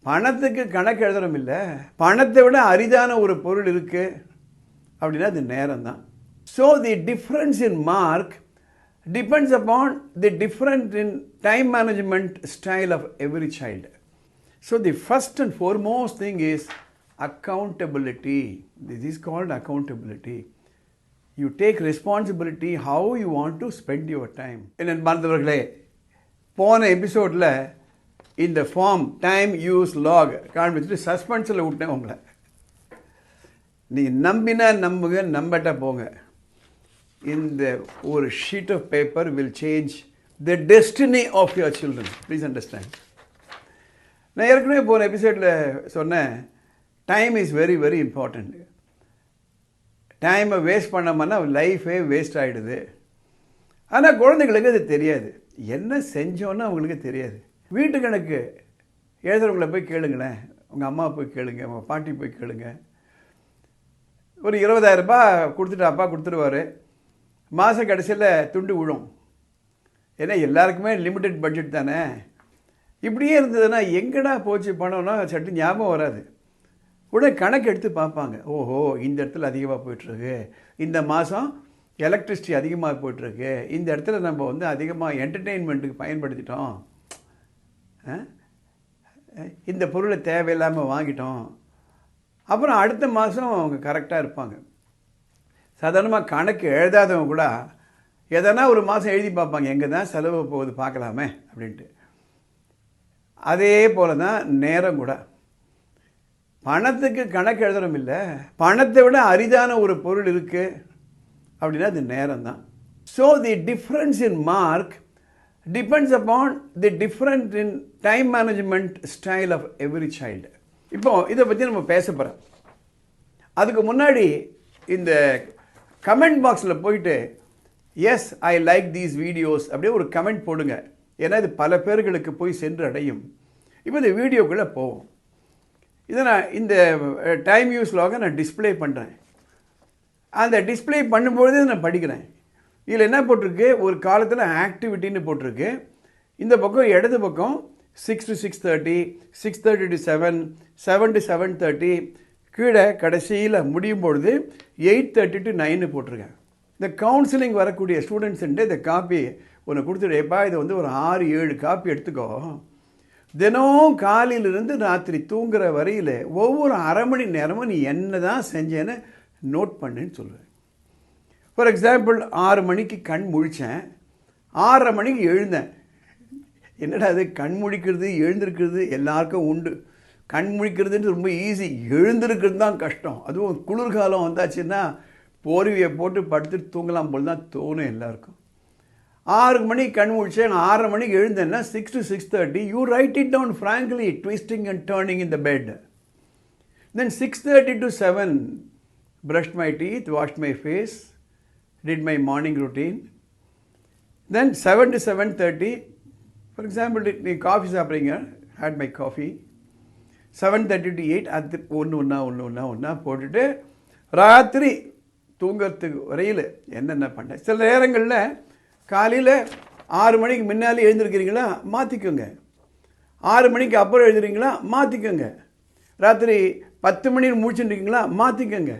பணத்துக்கு கணக்கு எழுதுறோம் இல்லை, பணத்தை விட அரிதான ஒரு பொருள் இருக்கு அப்படின்னா அது நேரம் தான். So the difference in mark depends upon the different in time management style of every child. So the first and foremost thing is accountability. This is called accountability. You take responsibility how you want to spend your time. என்ன மறந்தவர்களே, போன எபிசோடில் இந்த form time use log காண்பிச்சுட்டு சஸ்பென்ஸில் விட்டேன் உங்களை. நீங்கள் நம்பினா நம்புங்க, நம்பட்டா போங்க. இந்த ஒரு sheet of paper will change the destiny of your children. Please understand. நான் ஏற்கனவே போன எபிசோடில் சொன்னேன், time is very very important. டைமை வேஸ்ட் பண்ணோம்னா லைஃபே வேஸ்ட் ஆகிடுது. ஆனால் குழந்தைங்களுக்கு அது தெரியாது, என்ன செஞ்சோன்னு அவங்களுக்கு தெரியாது. வீட்டு கணக்கு எழுதுறவங்களை போய் கேளுங்களேன், உங்கள் அம்மா போய் கேளுங்க, உங்கள் பாட்டி போய் கேளுங்க. ஒரு 20,000 ரூபாய் கொடுத்துட்டு அப்பா கொடுத்துருவார், மாத கடைசியில் துண்டு விழும். ஏன்னா எல்லாருக்குமே லிமிட்டட் பட்ஜெட் தானே. இப்படியே இருந்ததுன்னா எங்கடா போச்சு பணம்னா சட்டு ஞாபகம் வராது. உடனே கணக்கு எடுத்து பார்ப்பாங்க, ஓஹோ இந்த இடத்துல அதிகமாக போயிட்டுருக்கு, இந்த மாதம் எலக்ட்ரிசிட்டி அதிகமாக போயிட்டுருக்கு, இந்த இடத்துல நம்ம வந்து அதிகமாக என்டர்டெயின்மெண்ட்டுக்கு பயன்படுத்திட்டோம், இந்த பொருளை தேவையில்லாமல் வாங்கிட்டோம். அப்புறம் அடுத்த மாதம் அவங்க கரெக்டாக இருப்பாங்க. சாதாரணமாக கணக்கு எழுதாதவங்க கூட எதனா ஒரு மாதம் எழுதி பார்ப்பாங்க, எங்கே தான் செலவு போகுது பார்க்கலாமே அப்படின்ட்டு. அதே போல தான் நேரம் கூட. பணத்துக்கு கணக்கு எழுதுறோம் இல்லை, பணத்தை விட அரிதான ஒரு பொருள் இருக்குது அப்படின்னா அது நேரம் தான். So the difference in mark depends upon the different in time management style of every child. இப்போ இதை பற்றி நம்ம பேச போகிறோம். அதுக்கு முன்னாடி இந்த கமெண்ட் பாக்ஸில் போயிட்டு yes I like these videos அப்படியே ஒரு கமெண்ட் போடுங்க. ஏன்னா இது பல பேர்களுக்கு போய் சென்று அடையும். இப்போ இந்த வீடியோக்குள்ளே போவோம். இதை நான் இந்த டைம் யூஸ் லாகை நான் டிஸ்பிளே பண்ணுறேன். அந்த டிஸ்பிளே பண்ணும்பொழுதே நான் படிக்கிறேன். இதில் என்ன போட்டிருக்கு, ஒரு காலத்தில் ஆக்டிவிட்டின்னு போட்டிருக்கு. இந்த பக்கம் இடது பக்கம் 6 to 6:30, 6:30 to 7, 7 to 7:30, கீழே கடைசியில் முடியும் பொழுது 8:30 to 9 போட்டிருக்கேன். இந்த கவுன்சிலிங் வரக்கூடிய ஸ்டூடெண்ட்ஸுன்ட்டு இந்த காப்பி ஒன்று கொடுத்துட்டேப்பா, இதை வந்து ஒரு 6-7 காப்பி எடுத்துக்கோ. தினம் காலையிலிருந்து ராத்திரி தூங்குற வரையில் ஒவ்வொரு அரை மணி நேரமும் நீ என்ன தான் செஞ்சேன்னு நோட் பண்ணுன்னு சொல்லுவேன். ஃபார் எக்ஸாம்பிள் 6 மணிக்கு கண் முழித்தேன், 6:30 மணிக்கு எழுந்தேன். என்னடா அது கண் முழிக்கிறது எழுந்திருக்கிறது எல்லாருக்கும் உண்டு. கண் முழிக்கிறதுன்னு ரொம்ப ஈஸி, எழுந்திருக்கிறது தான் கஷ்டம். அதுவும் குளிர்காலம் வந்தாச்சுன்னா போர்வையை போட்டு படுத்துட்டு தூங்கலாம் போல் தான் தோணும் எல்லாருக்கும். 6 மணிக்கு கண் முழிச்சேன், 6:30 மணிக்கு எழுந்தேன்னா 6 to 6:30 you write it down frankly, twisting and turning in the bed. Then 6:30 to 7 brushed my teeth, washed my face, did my morning routine. Then 7 to 7:30, for example, நீ காஃபி சாப்பிட்றீங்க, had my coffee. 7:30 to 8 அது ஒன்றா போட்டுட்டு ராத்திரி தூங்கிறதுக்கு வரையில் என்னென்ன பண்ணேன். சில நேரங்களில் காலையில் 6 மணிக்கு முன்னாலே எழுந்திருக்கிறீங்களா மாற்றிக்கோங்க, 6 மணிக்கு அப்புறம் எழுதுறீங்களா மாற்றிக்கோங்க, ராத்திரி 10 மணிக்கு முடிச்சுட்டுருக்கீங்களா மாற்றிக்கோங்க.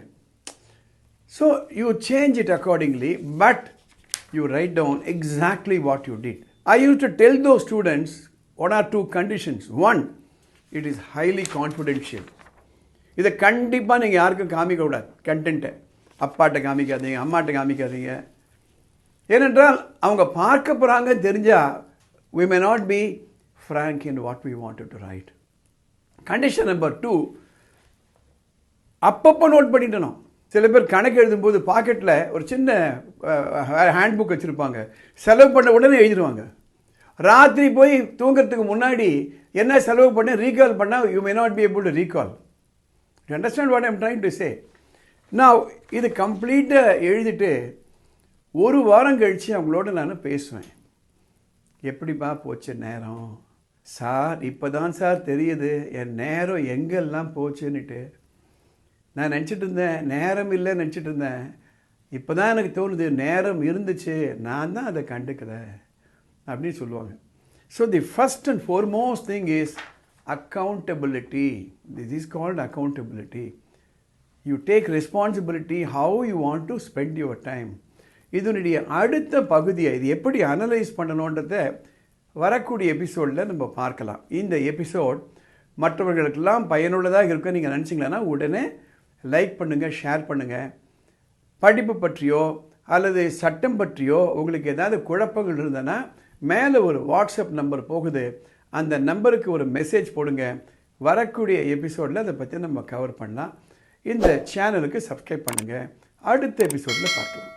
So you change it accordingly, but you write down exactly what you did. I used to tell those students 1 or 2 conditions. One, it is highly confidential. இதை கண்டிப்பாக நீங்கள் யாருக்கும் காமிக்கக்கூடாது. கண்டென்ட்டை அப்பாட்ட காமிக்காதீங்க, அம்மாட்ட காமிக்காதீங்க. ஏனென்றால் அவங்க பார்க்க போகிறாங்க தெரிஞ்சால் we may not be frank in what we wanted to write. Condition number 2, அப்பப்போ நோட் பண்ணிட்டணும். சில பேர் கணக்கு எழுதும்போது பாக்கெட்டில் ஒரு சின்ன ஹேண்ட் புக் வச்சுருப்பாங்க, செலவு பண்ண உடனே எழுதிடுவாங்க. ராத்திரி போய் தூங்கிறதுக்கு முன்னாடி என்ன செலவு பண்ண ரீகால் பண்ணால் you may not be able to recall. You understand what I am trying to say. நான் இது கம்ப்ளீட்டாக எழுதிட்டு ஒரு வாரம் கழித்து அவங்களோட நான் பேசுவேன். எப்படிப்பா போச்சு நேரம் சார்? இப்போ தான் சார் தெரியுது என் நேரம் எங்கெல்லாம் போச்சுன்னுட்டு. நான் நினச்சிட்டு இருந்தேன் நேரம் இல்லைன்னு நினச்சிட்டு இருந்தேன். இப்போ தான் எனக்கு தோணுது நேரம் இருந்துச்சு, நான் தான் அதை கண்டுக்கிறேன் அப்படின்னு சொல்லுவாங்க. So the first and foremost thing is accountability. This is called accountability. You take responsibility how you want to spend your time. இதனுடைய அடுத்த பகுதியை இது எப்படி அனலைஸ் பண்ணணுன்றதை வரக்கூடிய எபிசோடில் நம்ம பார்க்கலாம். இந்த எபிசோட் மற்றவர்களுக்கெல்லாம் பயனுள்ளதாக இருக்க நீங்கள் நினச்சிங்களன்னா உடனே லைக் பண்ணுங்கள், ஷேர் பண்ணுங்கள். படிப்பு பற்றியோ அல்லது சட்டம் பற்றியோ உங்களுக்கு ஏதாவது குழப்பங்கள் இருந்ததுன்னா மேலே ஒரு வாட்ஸ்அப் நம்பர் போகுது, அந்த நம்பருக்கு ஒரு மெசேஜ் போடுங்க. வரக்கூடிய எபிசோடில் அதை பற்றி நம்ம கவர் பண்ணலாம். இந்த சேனலுக்கு சப்ஸ்கிரைப் பண்ணுங்கள். அடுத்த எபிசோடில் பார்க்கலாம்.